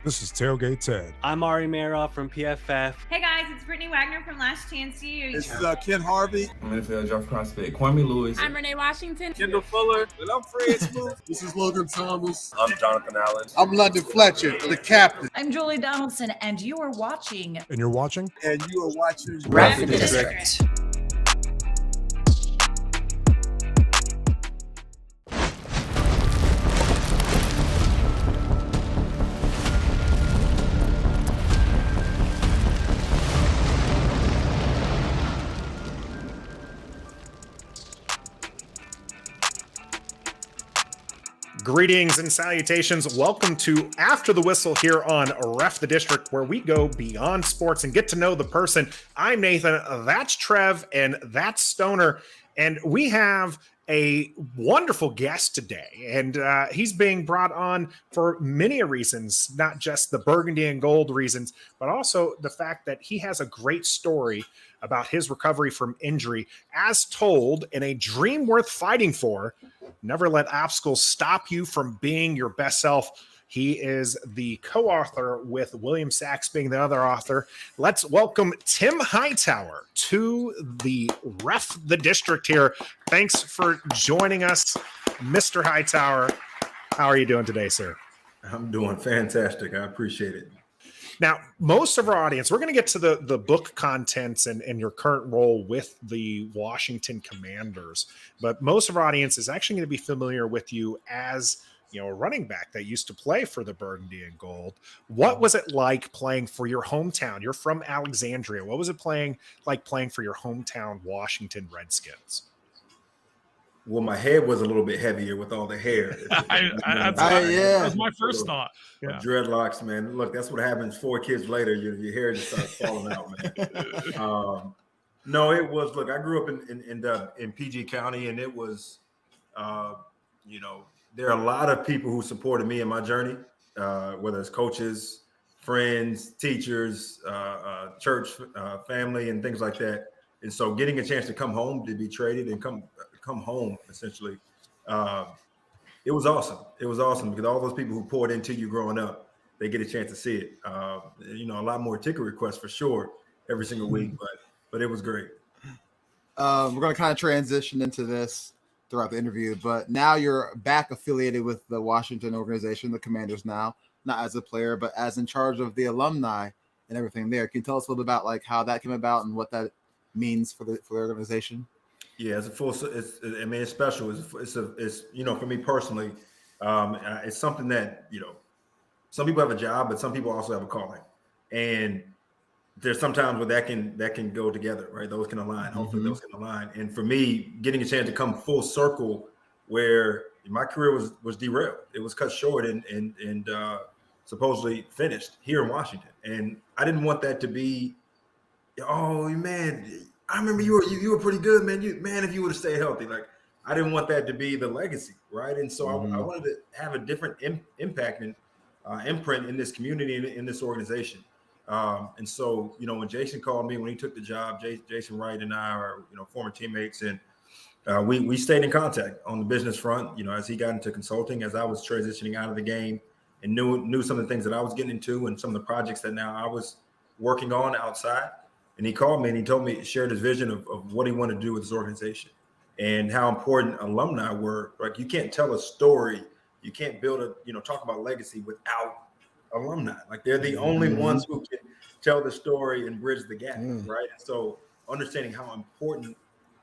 This is Tailgate Ted. I'm Ari Meroff from PFF. Hey guys, it's Brittany Wagner from Last Chance U. This is Ken Harvey. I'm NFL Draft Prospect Kwame Lewis. I'm Renee Washington. Kendall Fuller. And I'm Fred Smooth. This is Logan Thomas. I'm Jonathan Allen. I'm London Fletcher, the captain. I'm Julie Donaldson, and you are watching. And you're watching? And you are watching Draft the District. Greetings and salutations. Welcome to After the Whistle here on Ref the District, where we go beyond sports and get to know the person. I'm Nathan, that's Trev, and that's Stoner. And we have a wonderful guest today. And he's being brought on for many reasons, not just the burgundy and gold reasons, but also the fact that he has a great story about his recovery from injury, as told in a dream worth fighting for. Never let obstacles stop you from being your best self. He is the co-author with William Sachs being the other author. Let's welcome Tim Hightower to the Ref the District here. Thanks for joining us, Mr. Hightower. How are you doing today, sir? I'm doing fantastic. I appreciate it. Now, most of our audience, we're going to get to the book contents and your current role with the Washington Commanders, but most of our audience is actually going to be familiar with you as, you know, a running back that used to play for the burgundy and gold. What was it like playing for your hometown? You're from Alexandria. What was it playing for your hometown Washington Redskins? Well, my head was a little bit heavier with all the hair. That was my first thought. Yeah. Dreadlocks, man. Look, that's what happens 4 kids later. Your hair just starts falling out, man. No, it was. Look, I grew up in PG County, and it was, there are a lot of people who supported me in my journey, whether it's coaches, friends, teachers, church, family, and things like that. And so, getting a chance to come home, to be traded and come home, essentially, it was awesome. It was awesome because all those people who poured into you growing up, they get a chance to see it. A lot more ticket requests for sure every single week, but it was great. We're going to kind of transition into this throughout the interview, but now you're back affiliated with the Washington organization, the Commanders now, not as a player, but as in charge of the alumni and everything there. Can you tell us a little bit about like how that came about and what that means for the organization? Yeah, it's special. It's for me personally, it's something that, some people have a job, but some people also have a calling. And there's sometimes where that can go together, right? Those can align. Hopefully those can align. And for me, getting a chance to come full circle where my career was derailed. It was cut short and supposedly finished here in Washington. And I didn't want that to be, oh man, I remember you were pretty good, man. If you would have stayed healthy, like I didn't want that to be the legacy, right? And so I wanted to have a different impact and imprint in this community and in this organization. And so, when Jason called me when he took the job, Jason Wright and I are former teammates, and we stayed in contact on the business front. As he got into consulting, as I was transitioning out of the game, and knew some of the things that I was getting into and some of the projects that now I was working on outside. And he called me and he told me, shared his vision of what he wanted to do with his organization and how important alumni were. Like, you can't tell a story, you can't build talk about legacy without alumni. Like, they're the only ones who can tell the story and bridge the gap, right? And so understanding how important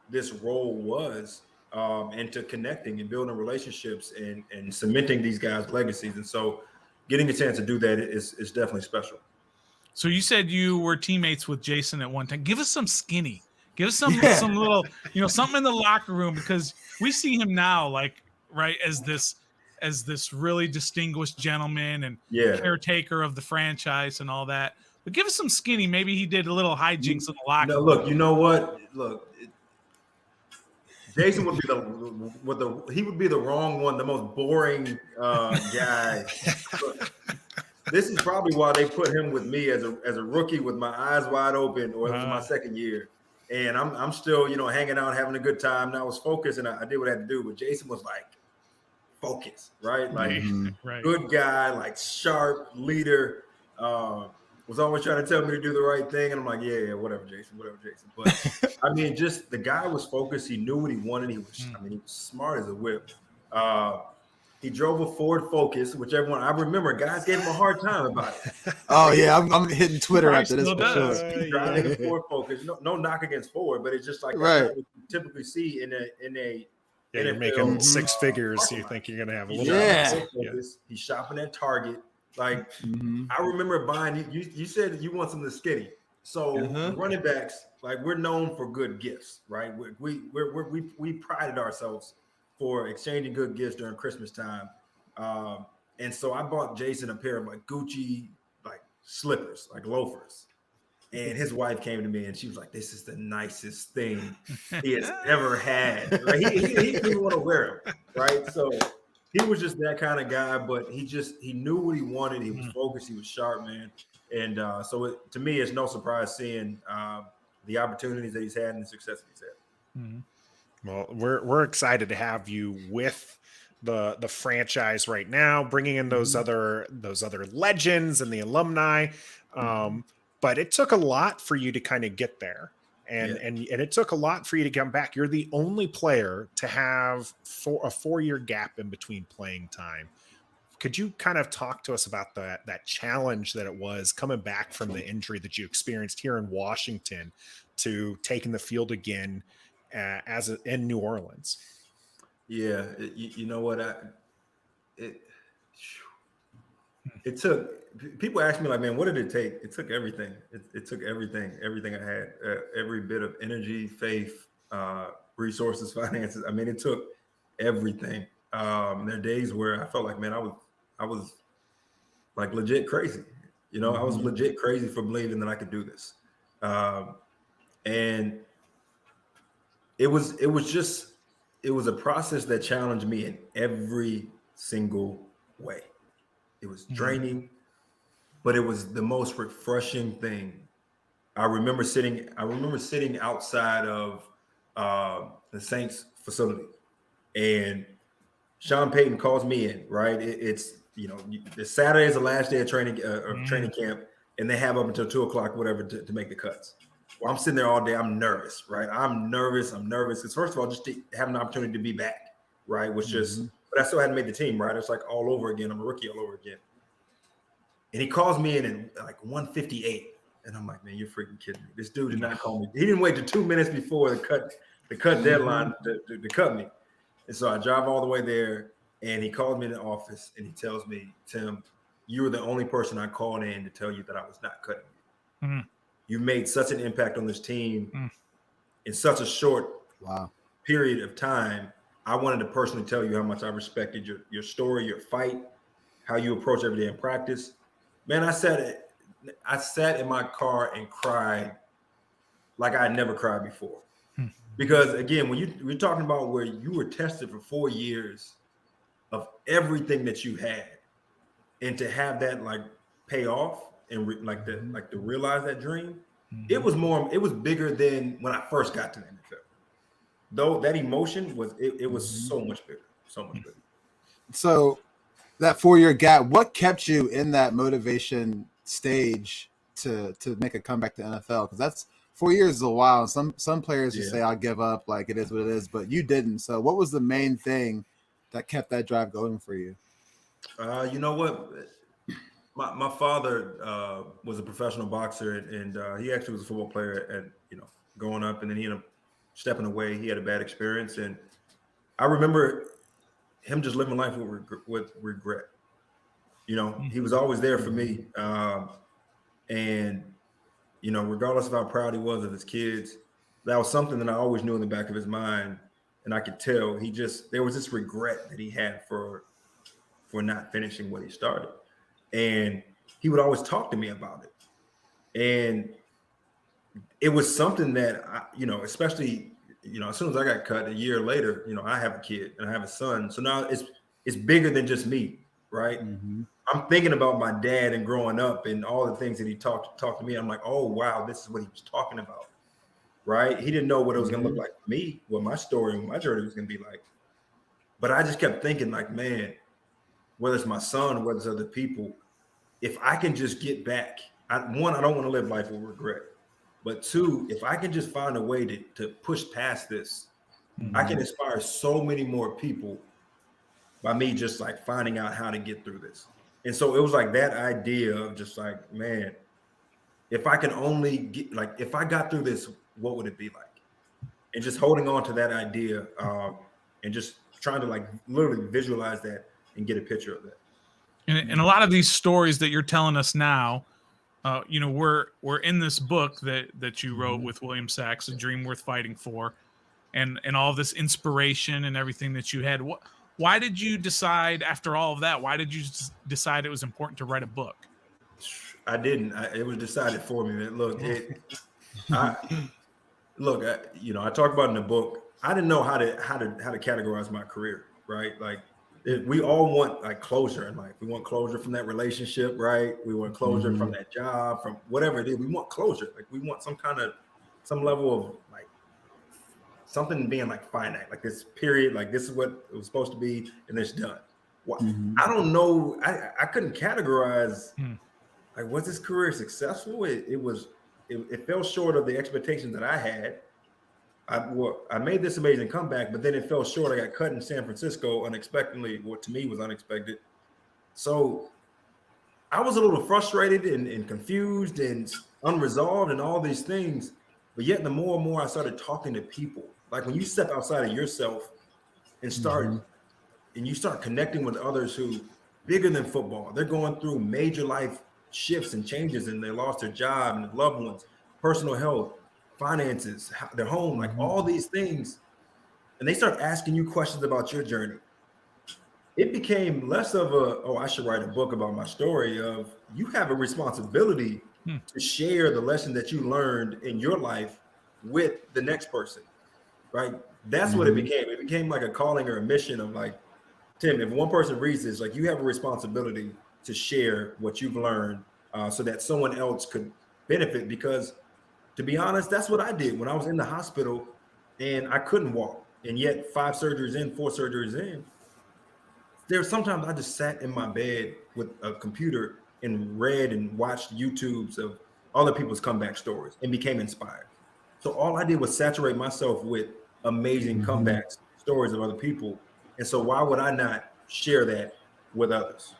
this role was, and to connecting and building relationships and cementing these guys' legacies. And so getting a chance to do that is definitely special. So you said you were teammates with Jason at one time. Give us some skinny. Give us some little, something in the locker room, because we see him now, like, right, as this really distinguished gentleman and caretaker of the franchise and all that. But give us some skinny. Maybe he did a little hijinks in the locker room. Look, you know what? Look, Jason would be the wrong one, the most boring guy. This is probably why they put him with me as a rookie with my eyes wide open, or it was my second year. And I'm still, hanging out, having a good time. And I was focused and I did what I had to do. But Jason was like focus, right? Like Right. good guy, like sharp leader. Was always trying to tell me to do the right thing, and I'm like, yeah, whatever, Jason. But I mean, just the guy was focused. He knew what he wanted. He was smart as a whip. He drove a Ford Focus, which I remember guys gave him a hard time about it. Oh yeah, I'm hitting Twitter Probably after this still for does. sure. He's driving a Ford Focus. No knock against Ford, but it's just like Right. that's what you typically see in a Yeah, you're NFL, making six figures. You think you're gonna have a little Yeah. He's shopping at Target. Like Mhm. I remember buying you said you want something skinny. So running backs, like we're known for good gifts, right? We prided ourselves for exchanging good gifts during Christmas time. And so I bought Jason a pair of like Gucci like slippers, like loafers. And his wife came to me and she was like, "This is the nicest thing he has ever had." Like he didn't even want to wear them, right? So he was just that kind of guy, but he knew what he wanted. He was focused. He was sharp, man. And so to me, it's no surprise seeing the opportunities that he's had and the success that he's had. Well, we're excited to have you with the franchise right now, bringing in those other legends and the alumni. But it took a lot for you to kind of get there, and it took a lot for you to come back. You're the only player to have a 4-year gap in between playing time. Could you kind of talk to us about that challenge that it was coming back from the injury that you experienced here in Washington to taking the field again in New Orleans? Yeah, you know what? It took. People ask me like, man, what did it take? It took everything. It took everything I had, every bit of energy, faith, resources, finances. I mean, it took everything. There are days where I felt like, man, I was like legit crazy. You know, I was legit crazy for believing that I could do this. And it was a process that challenged me in every single way. It was draining, but it was the most refreshing thing. I remember sitting outside of the Saints facility, and Sean Payton calls me in. Right, it's the Saturday is the last day of training camp, and they have up until 2:00, whatever, to make the cuts. Well, I'm sitting there all day. I'm nervous, right? I'm nervous because first of all, just to have an opportunity to be back, right, was just. But I still hadn't made the team, right? It's like all over again. I'm a rookie all over again. And he calls me in at like 1:58. And I'm like, man, you're freaking kidding me. This dude did not call me. He didn't wait to 2 minutes before the cut deadline to cut me. And so I drive all the way there, and he calls me in the office, and he tells me, "Tim, you were the only person I called in to tell you that I was not cutting you. You made such an impact on this team in such a short period of time. I wanted to personally tell you how much I respected your story, your fight, how you approach every day in practice." Man, I sat in my car and cried like I had never cried before. Because again, when you're talking about where you were tested for 4 years of everything that you had, and to have that like pay off and to realize that dream, it was bigger than when I first got to the NFL. Though that emotion was so much bigger, So that 4-year gap, what kept you in that motivation stage to make a comeback to NFL? Because that's 4 years is a while. Some players just say, "I'll give up," like it is what it is, but you didn't. So what was the main thing that kept that drive going for you? You know what? My father was a professional boxer, and he actually was a football player growing up, and then he ended up stepping away. He had a bad experience, and I remember him just living life with regret. He was always there for me, and regardless of how proud he was of his kids, that was something that I always knew in the back of his mind, and I could tell there was this regret that he had for not finishing what he started, and he would always talk to me about it, and it was something that especially as soon as I got cut a year later, I have a kid and I have a son, so now it's bigger than just me, right? I'm thinking about my dad and growing up and all the things that he talked to me. I'm like, oh wow, this is what he was talking about, right? He didn't know what it was going to look like for me, what my story and my journey was going to be like. But I just kept thinking, like, man, whether it's my son, whether it's other people, if I can just get back, one, I don't want to live life with regret. But two, if I can just find a way to push past this, I can inspire so many more people by me just like finding out how to get through this. And so it was like that idea of just like, man, if I can only get, like, if I got through this, what would it be like? And just holding on to that idea and just trying to like literally visualize that and get a picture of that. And a lot of these stories that you're telling us now, you know, we're in this book that you wrote with William Sachs, A Dream Worth Fighting For, and all this inspiration and everything that you had. Why did you decide, after all of that, why did you decide it was important to write a book? I didn't. It was decided for me, man. Look, you know, I talk about in the book. I didn't know how to categorize my career, right? Like, we all want like closure in life. We want closure from that relationship, right? We want closure from that job, from whatever it is. We want closure. Like, we want some level of like something being like finite, like this period, like this is what it was supposed to be, and it's done. Well, I don't know. I couldn't categorize. Like, was this career successful? It fell short of the expectations that I had. I made this amazing comeback, but then it fell short. I got cut in San Francisco unexpectedly, what to me was unexpected. So I was a little frustrated and confused and unresolved and all these things. But yet the more and more I started talking to people, like when you step outside of yourself and you start connecting with others who bigger than football, they're going through major life shifts and changes, and they lost their job and their loved ones, personal health, finances, their home, like all these things. And they start asking you questions about your journey. It became less of I should write a book about my story, of you have a responsibility to share the lesson that you learned in your life with the next person, right? That's what it became. It became like a calling or a mission of like, Tim, if one person reads this, like, you have a responsibility to share what you've learned so that someone else could benefit. Because to be honest, that's what I did when I was in the hospital and I couldn't walk. And yet 4 surgeries in, there's sometimes I just sat in my bed with a computer and read and watched YouTubes of other people's comeback stories and became inspired. So all I did was saturate myself with amazing comebacks, stories of other people. And so why would I not share that with others?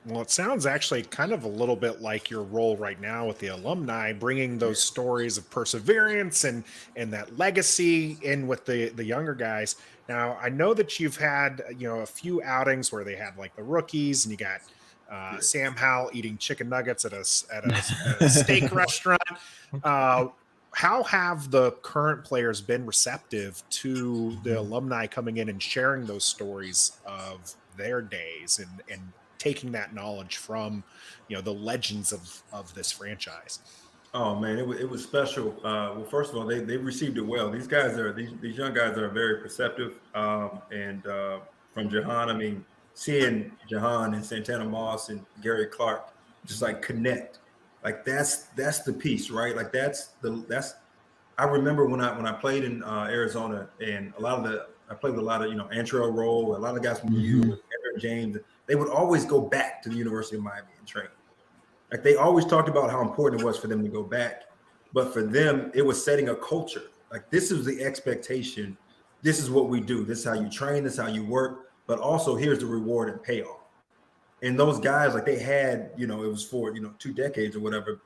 Well, it sounds actually kind of a little bit like your role right now with the alumni, bringing those stories of perseverance and that legacy in with the younger guys. Now, I know that you've had, you know, a few outings where they had like the rookies, and you got Sam Howell eating chicken nuggets at a steak restaurant. How have the current players been receptive to the alumni coming in and sharing those stories of their days and taking that knowledge from, you know, the legends of this franchise? Oh man, it was special. Well, first of all, they received it well. These young guys are very perceptive. And from Jahan, I mean, seeing Jahan and Santana Moss and Gary Clark just like connect, like that's the piece, right? Like I remember when I played in Arizona, and I played with a lot of, you know, Antrell Roll, a lot of guys from U, Edward James. They would always go back to the University of Miami and train. Like, they always talked about how important it was for them to go back. But for them, it was setting a culture. Like, this is the expectation. This is what we do. This is how you train. This is how you work. But also, here's the reward and payoff. And those guys, like, they had, you know, it was for, you know, 2 decades or whatever.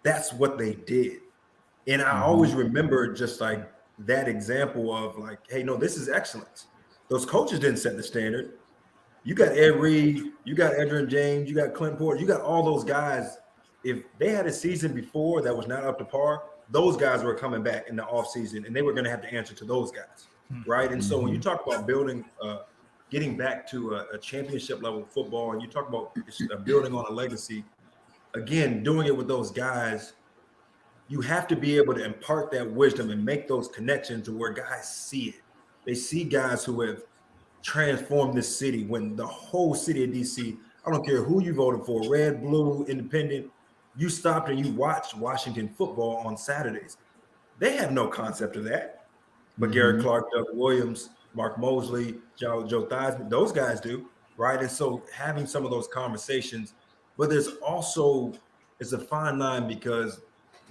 That's what they did. And I always remember just like that example of like, hey, no, this is excellence. Those coaches didn't set the standard. You got Ed Reed, you got Edgerrin James, you got Clint Porter, you got all those guys. If they had a season before that was not up to par, those guys were coming back in the offseason, and they were going to have to answer to those guys, right? And so when you talk about building, getting back to a championship level football, and you talk about building on a legacy, again, doing it with those guys, you have to be able to impart that wisdom and make those connections to where guys see it. They see guys who have transformed this city, when the whole city of DC, I don't care who you voted for, red, blue, independent, you stopped and you watched Washington football on Saturdays. They have no concept of that. But Gary Clark, Doug Williams, Mark Mosley, Joe Theismann, those guys do, right? And so having some of those conversations, but there's also, it's a fine line because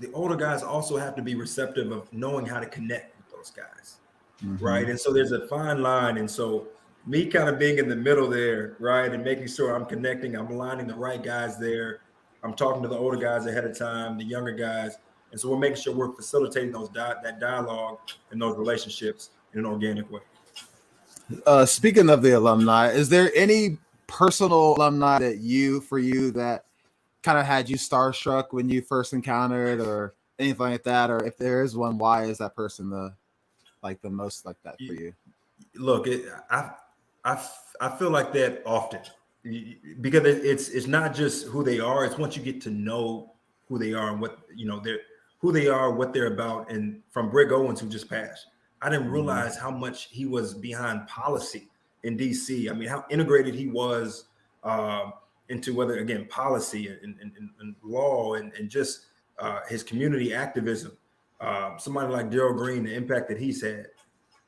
the older guys also have to be receptive of knowing how to connect with those guys, right? And so there's a fine line. And so me kind of being in the middle there, right, and making sure I'm connecting, I'm aligning the right guys there. I'm talking to the older guys ahead of time, the younger guys. And so we're making sure we're facilitating that dialogue and those relationships in an organic way. Speaking of the alumni, is there any personal alumni that kind of had you starstruck when you first encountered or anything like that? Or if there is one, why is that person the most like that for you? Look, I feel like that often because it's not just who they are. It's once you get to know who they are and what, who they are, what they're about. And from Greg Owens, who just passed, I didn't realize how much he was behind policy in DC. I mean, how integrated he was into whether, again, policy and law and just his community activism. Somebody like Darryl Green, the impact that he's had.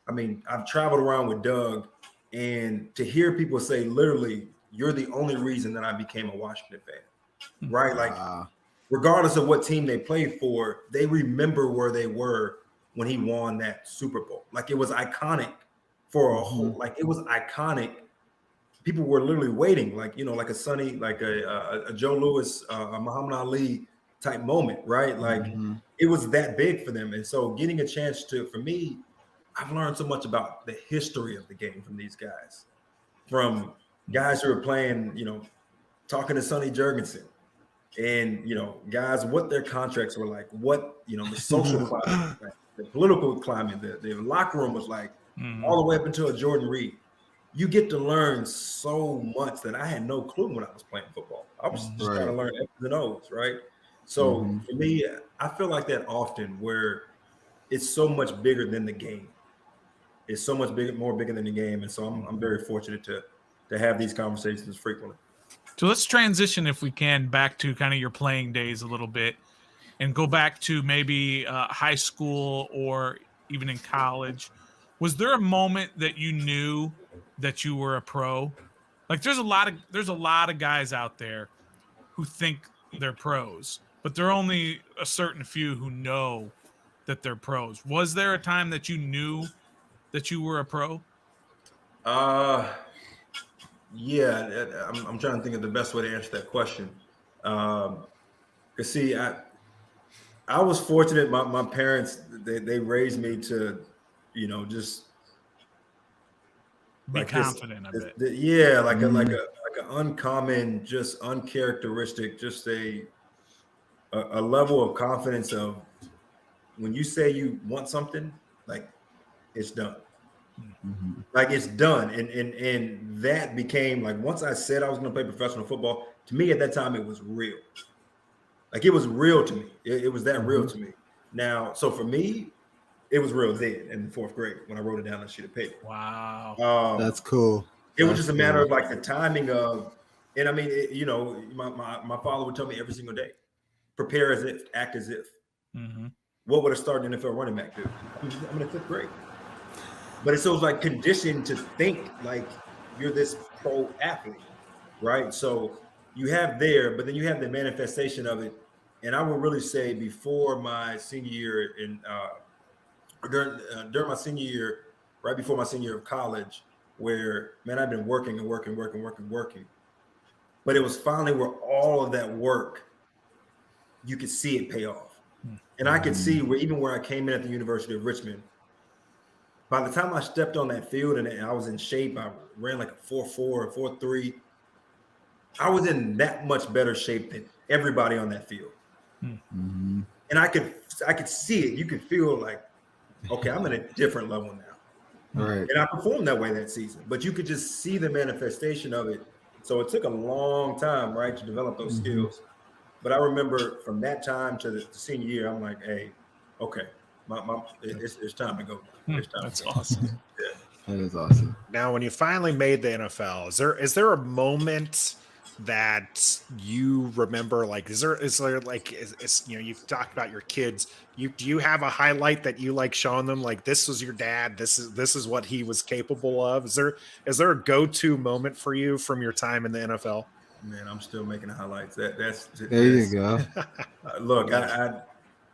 I mean, I've traveled around with Doug, and to hear people say, literally, you're the only reason that I became a Washington fan, right? Like, regardless of what team they played for, they remember where they were when he won that Super Bowl. Like, it was iconic for a whole, like, it was iconic. People were literally waiting, like, like a Sonny, like a Joe Louis, a Muhammad Ali type moment, right? Like, it was that big for them. And so getting a chance for me, I've learned so much about the history of the game from these guys, from guys who are playing, talking to Sonny Jurgensen and, guys, what their contracts were like, what, the social climate, like, the political climate, the locker room was like, all the way up until Jordan Reed. You get to learn so much that I had no clue when I was playing football. I was just trying to learn X's and O's, right? So for me, I feel like that often where it's so much bigger than the game. It's so much bigger than the game. And so I'm very fortunate to have these conversations frequently. So let's transition, if we can, back to kind of your playing days a little bit and go back to maybe high school or even in college. Was there a moment that you knew that you were a pro? Like, there's a lot of guys out there who think they're pros, but there are only a certain few who know that they're pros. Was there a time that you knew that you were a pro? Yeah, I'm trying to think of the best way to answer that question. Cause see, I was fortunate. My parents, they raised me to, just be like confident of it. Yeah, like an uncommon, just uncharacteristic, just a level of confidence of when you say you want something, like it's done. Like it's done. And that became like, once I said I was going to play professional football, to me at that time, it was real. Like it was real to me. It was that real to me. Now, so for me, it was real then in the fourth grade when I wrote it down on a sheet of paper. Wow. That's cool. It was just a matter of like the timing of, and I mean, my father would tell me every single day, prepare as if, act as if. What would a starting NFL running back do? I'm in the fifth grade. But it's so like conditioned to think like you're this pro athlete, right? So you have there, but then you have the manifestation of it. And I would really say before my senior year during my senior year, right before my senior year of college, where, man, I've been working. But it was finally where all of that work, you could see it pay off. And I could see where I came in at the University of Richmond, by the time I stepped on that field and I was in shape, I ran like a 4.4 or 4.3. I was in that much better shape than everybody on that field. And I could see it. You could feel like, okay, I'm at a different level now. Right. And I performed that way that season, but you could just see the manifestation of it. So it took a long time, right, to develop those skills. But I remember from that time to the senior year, I'm like, hey, okay, it's time to go. That's awesome. That is awesome. Now, when you finally made the NFL, is there a moment that you remember? Like, is there like, you've talked about your kids. Do you have a highlight that you like showing them? Like, this was your dad. This is what he was capable of. Is there a go-to moment for you from your time in the NFL? Man, I'm still making highlights. That's There you go. Look,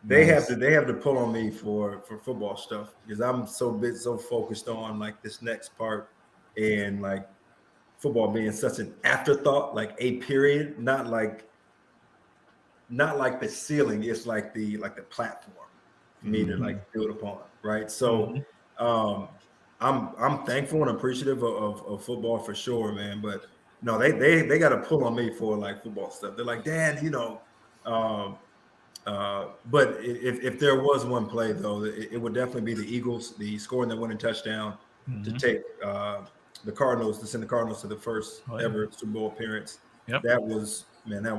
they have to pull on me for football stuff because I'm so focused on like this next part and like football being such an afterthought, like a period, not like the ceiling. It's like the platform for me to like build upon, right? So I'm thankful and appreciative of football for sure, man. But no, they got to pull on me for like football stuff. They're like, Dad, but if there was one play though, it would definitely be the Eagles, the scoring that winning touchdown to take the Cardinals, to send the Cardinals to the first ever Super Bowl appearance. Yep. That was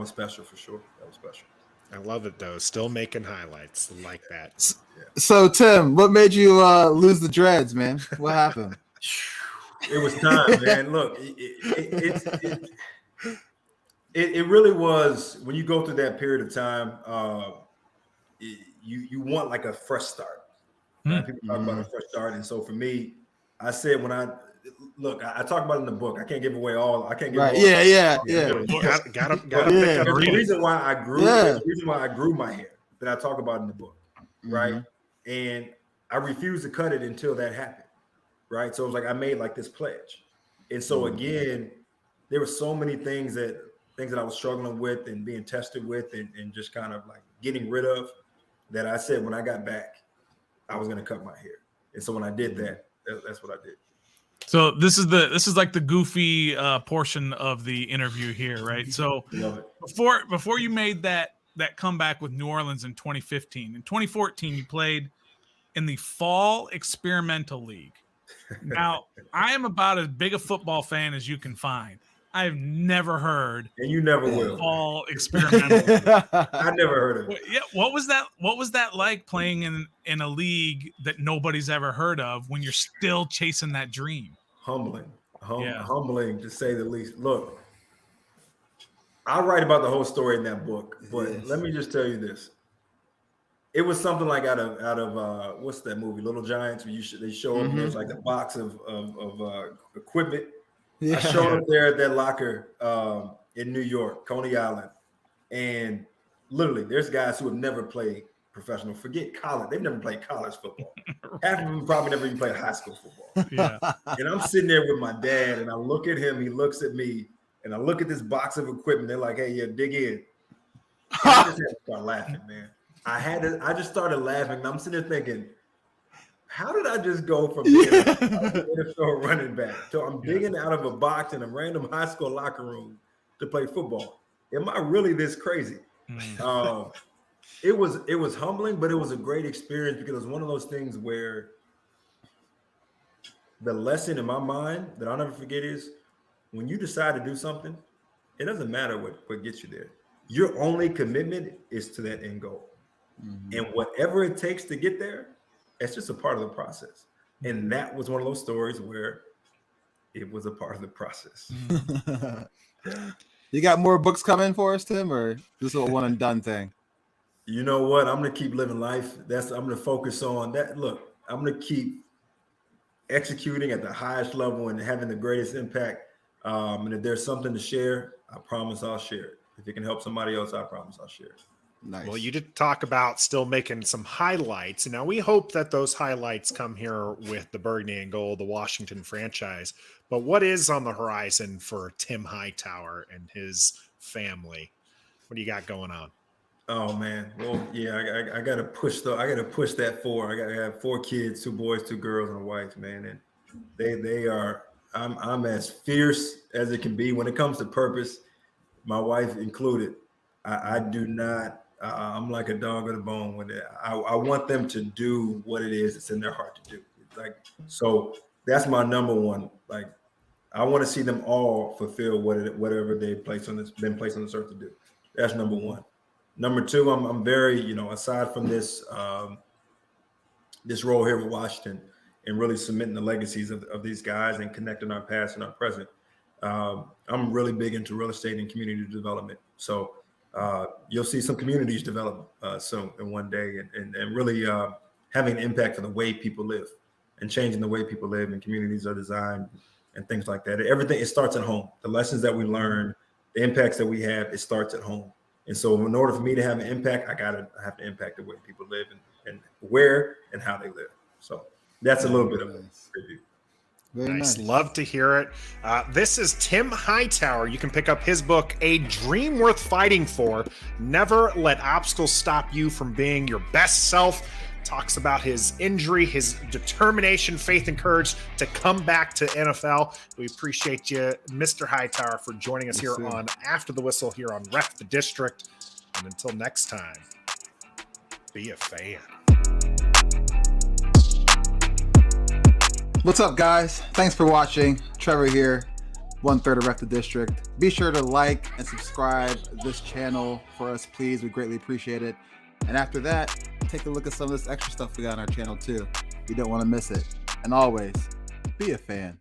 special for sure. That was special. I love it though. Still making highlights like that. So Tim, what made you lose the dreads, man? What happened? It was time, man. Look, it really was. When you go through that period of time, you want like a fresh start. Right? People talk about a fresh start, and so for me, I said when I talk about it in the book. I can't give away all. I can't give away Yeah. Got the reason why I grew. The reason why I grew my hair that I talk about in the book, right? And I refused to cut it until that happened, right? So it was like I made like this pledge, and so again, there were so many things that I was struggling with and being tested with, and just kind of like getting rid of. That I said when I got back, I was going to cut my hair, and so when I did that, that's what I did. So this is like the goofy portion of the interview here, right? So before you made that comeback with New Orleans in 2015, in 2014 you played in the Fall Experimental League. Now I am about as big a football fan as you can find. I have never heard, and you never will. Fall Experimental. I never heard of it. Yeah, what was that like playing in a league that nobody's ever heard of when you're still chasing that dream? Humbling to say the least. Look, I write about the whole story in that book, but let me just tell you this: it was something like out of what's that movie, Little Giants, where they show up and there's like a box of equipment. I showed up there at that locker in New York, Coney Island, and literally there's guys who have never played professional, forget college. They've never played college football. Half of them probably never even played high school football. Yeah. And I'm sitting there with my dad, and I look at him, he looks at me, and I look at this box of equipment. They're like, "Hey, yeah, dig in." I just had to start laughing, man. I just started laughing, and I'm sitting there thinking, how did I just go from being an NFL running back to I'm digging out of a box in a random high school locker room to play football? Am I really this crazy? It was humbling, but it was a great experience because it was one of those things where the lesson in my mind that I'll never forget is when you decide to do something, it doesn't matter what gets you there. Your only commitment is to that end goal. And whatever it takes to get there, it's just a part of the process. And that was one of those stories where it was a part of the process. You got more books coming for us, Tim, or this is a one and done thing? You know what? I'm going to keep living life. I'm going to focus on that. Look, I'm going to keep executing at the highest level and having the greatest impact. And if there's something to share, I promise I'll share it. If it can help somebody else, I promise I'll share it. Nice. Well, you did talk about still making some highlights. Now, we hope that those highlights come here with the Burgundy and Gold, the Washington franchise. But what is on the horizon for Tim Hightower and his family? What do you got going on? Oh man, well, yeah, I gotta push that forward. I have 4 kids, 2 boys, 2 girls, and a wife, man, and they are. I'm as fierce as it can be when it comes to purpose. My wife included. I do not. I'm like a dog on the bone with it. I want them to do what it is that's in their heart to do. So that's my number one. Like, I want to see them all fulfill whatever they been placed on this earth to do. That's number one. Number 2, I'm very, aside from this this role here with Washington and really cementing the legacies of these guys and connecting our past and our present. I'm really big into real estate and community development. So you'll see some communities develop soon in one day, and really having an impact on the way people live and changing the way people live and communities are designed and things like that. Everything, it starts at home. The lessons that we learn, the impacts that we have, it starts at home. And so in order for me to have an impact, I have to impact the way people live and where and how they live. So that's a little bit of a review. Very Nice. nice. Love to hear it. This is Tim Hightower. You can pick up his book, A Dream Worth Fighting For. Never Let Obstacles Stop You from Being Your Best Self. Talks about his injury, his determination, faith, and courage to come back to NFL. We appreciate you, Mr. Hightower, for joining us here on After the Whistle here on Ref the District. And until next time, be a fan. What's up, guys? Thanks for watching. Trevor here, 1/3 of Ref the District. Be sure to like and subscribe this channel for us, please. We greatly appreciate it. And after that, take a look at some of this extra stuff we got on our channel too. You don't want to miss it. And always, be a fan.